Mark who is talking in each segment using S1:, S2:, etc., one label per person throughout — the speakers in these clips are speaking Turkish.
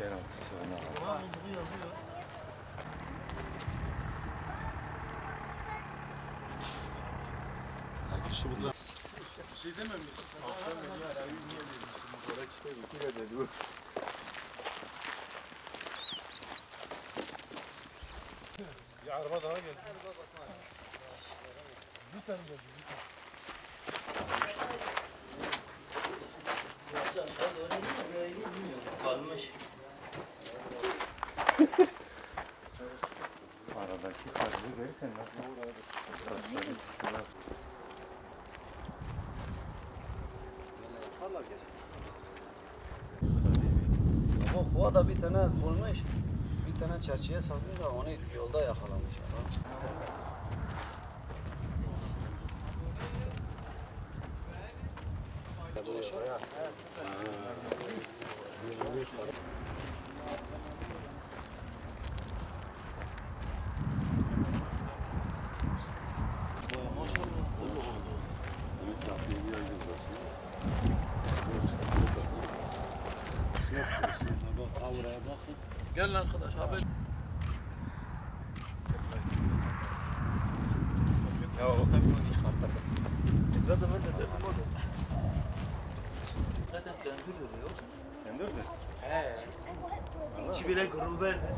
S1: Yeraltı sığınağı.
S2: Bir şey dememişsin. Akşam dedi ya, evi niye demişsin? Bora çıkıyor, kire dedi bu. Bir araba daha geldi. Bir tane geldi, bir tane.
S3: Kalmış.
S1: Aradaki farkı verirsen nasıl? Taşları çıkıyorlar.
S4: Ama Fuat da bir tane bulmuş, bir tane çerçeve salmış da onu yolda yakalamış.
S2: Gelin arkadaş haber.
S1: Ya o tabii çıkarttırdım.
S4: Zaten ben de dedim o da.
S3: Zaten döndür diyor.
S1: Kendir mi?
S3: He. İçi bile gruberdi.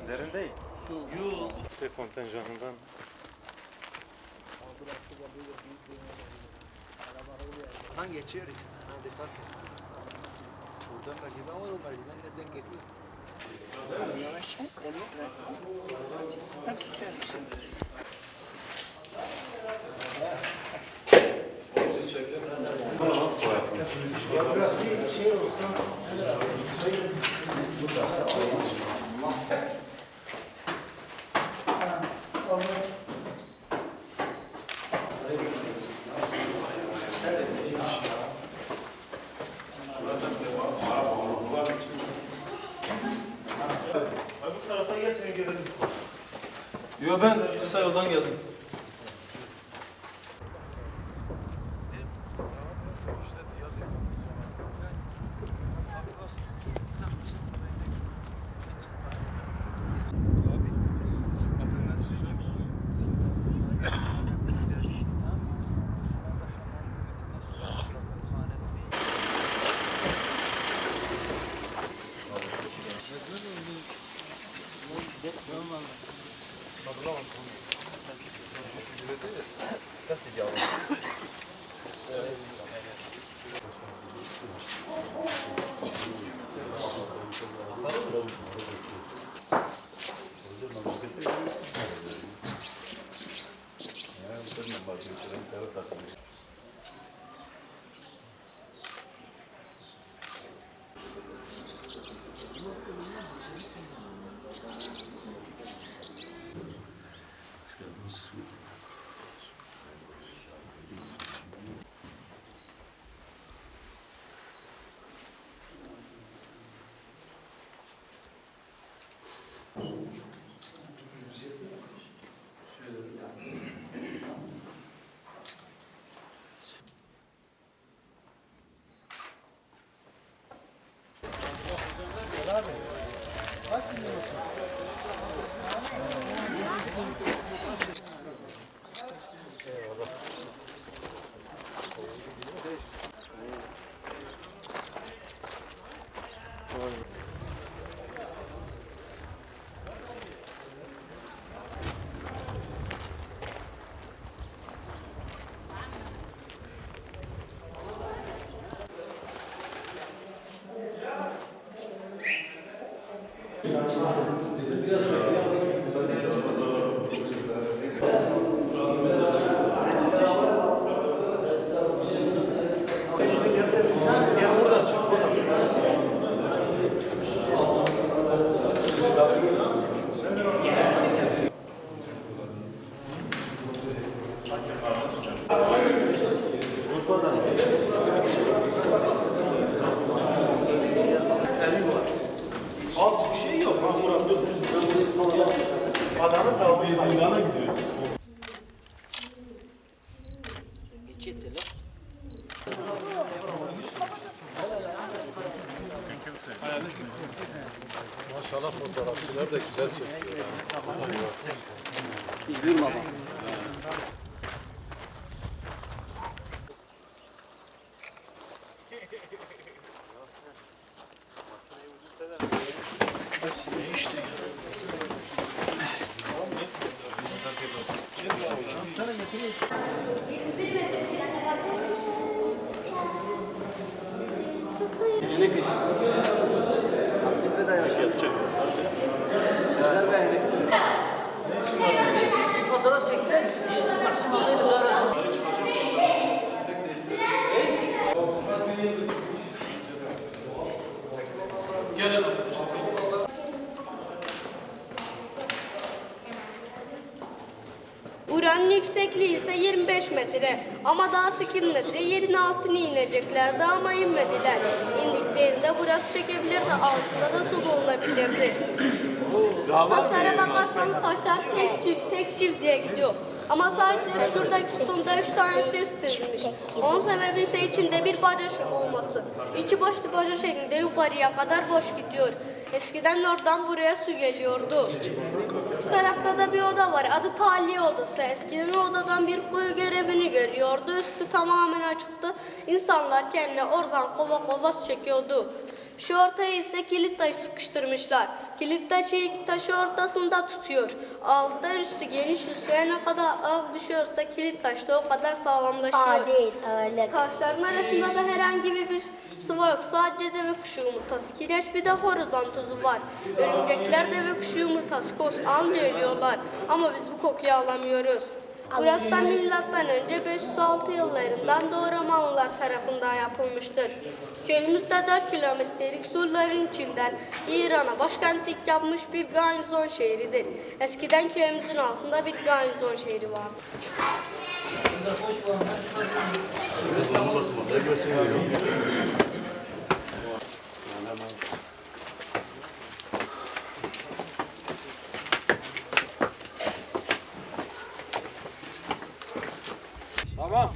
S1: Derin değil.
S3: Yok.
S1: Şey kontenjanından.
S4: Han geçiyor içinden, ha dikkat et.
S3: Buradan merdiven var, o merdiven nereden geliyor?
S5: Yavaş elini bırak. Ben tutuyorum şimdi.
S2: Yo ben kısa yoldan geldim.
S4: Alt bir şey yok. Ha Murat dur. Adamın tavuğu hayvana gidiyor.
S5: Geçetti lan.
S2: Maşallah fotoğrafçılar da güzel çekiyor.
S4: İzliyorum ama. Ne kış? Hapsinde de yaşayacak. Sizler beğenin.
S5: Fotoğraf çektiler. Maksimalıyla arasında.
S6: Buranın yüksekliği ise 25 metre ama daha 8 metre yerin altına ineceklerdi ama inmediler. İndiklerinde burası çekebilirdi, altında da su bulunabilirdi. Taşlara bakarsanız taşlar tek çift diye gidiyor. Ama sadece şuradaki sütunda 3 tanesi üstlenmiş. Onun sebebi ise içinde bir baca olması. İçi boşlu baca şeklinde yukarıya kadar boş gidiyor. Eskiden oradan buraya su geliyordu. Şu tarafta da bir oda var. Adı tahliye odası. Eskiden odadan bir kuyu görevini görüyordu. Üstü tamamen açıktı. İnsanlar kendine oradan kova kova su çekiyordu. Şu ortaya ise kilit taşı sıkıştırmışlar. Kilit taşı iki taşı ortasında tutuyor. Altlar üstü geniş, üstüne ne kadar ağır düşüyorsa kilit taş da o kadar sağlamlaşıyor.
S7: Değil, öyle.
S6: Taşların arasında da herhangi bir sıvı yok. Sadece deve kuşu yumurtası. Kireç bir de horizon tozu var. Örümcekler deve kuşu yumurtası anca ölüyorlar. Ama biz bu kokuyu alamıyoruz. Burası da milattan önce 506 yıllarından Doğu Romalılar tarafından yapılmıştır. Köyümüzde 4 kilometrelik surların içinden İran'a başkentlik yapmış bir garnizon şehridir. Eskiden köyümüzün altında bir garnizon şehri vardı.
S3: Tamam.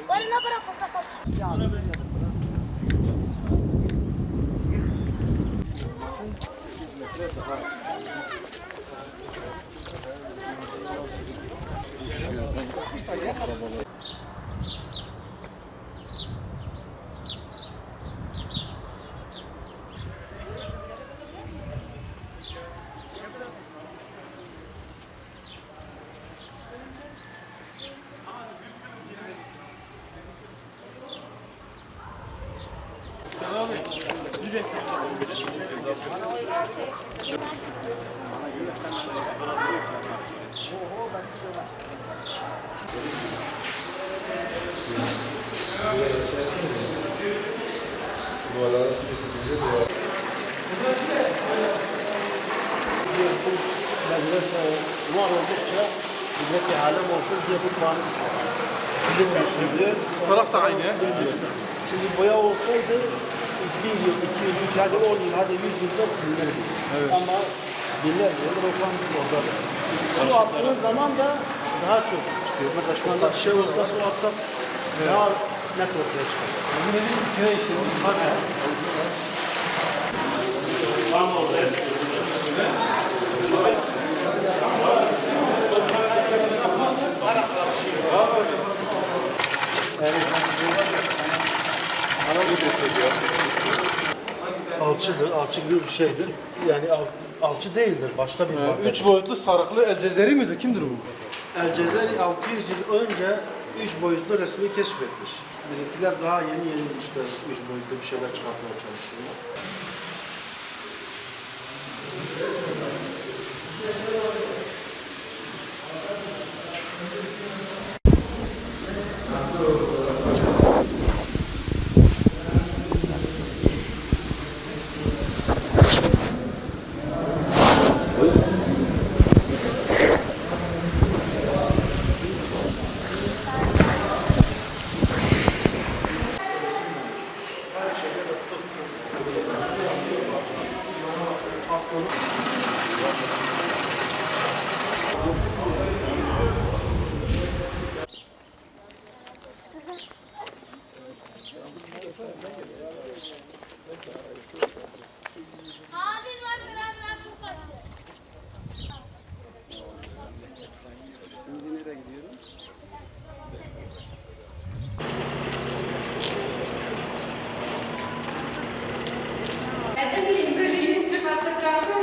S7: Barına bırak fotoğraf.
S4: Var oldukça milleti alem olsun diye bu puanı silinmişti.
S2: Taraf da aynı.
S4: Şimdi boya olsaydı 1 yıl, 2 yıl, 3 hadi 10 yıl, hadi 100 yılda silinirdi. Ama binlerce yıl reklamlık orada. Su attığınız zaman da daha çok çıkıyor. Mesela şu anda bir şey olsa su atsak daha net ortaya çıkar. Yine bir köy işimiz var. Tam ortaya çıkıyor. Alçıdır, alçı gibi bir şeydir. Yani alçı değildir, başka bir madde.
S2: 3 boyutlu sarıklı El Cezeri midir? Kimdir bu?
S4: El Cezeri 600 yıl önce 3 boyutlu resmi keşfetmiş. Bizimkiler daha yeni işte 3 boyutlu bir şeyler çıkartmaya çalıştılar.
S7: Abi var kremler kupası.
S4: Şimdi nereye gidiyoruz?
S6: Nereden bileyim böyle yeni çıkartacağımı?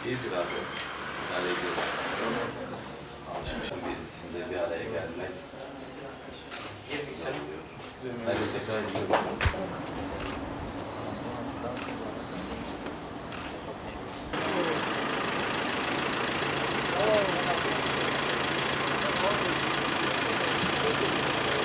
S8: İyidir abi. Hallediyoruz. Alışmışım dizisinde bir araya gelmek. Güzel oluyor. Ben de tekrar gidiyorum.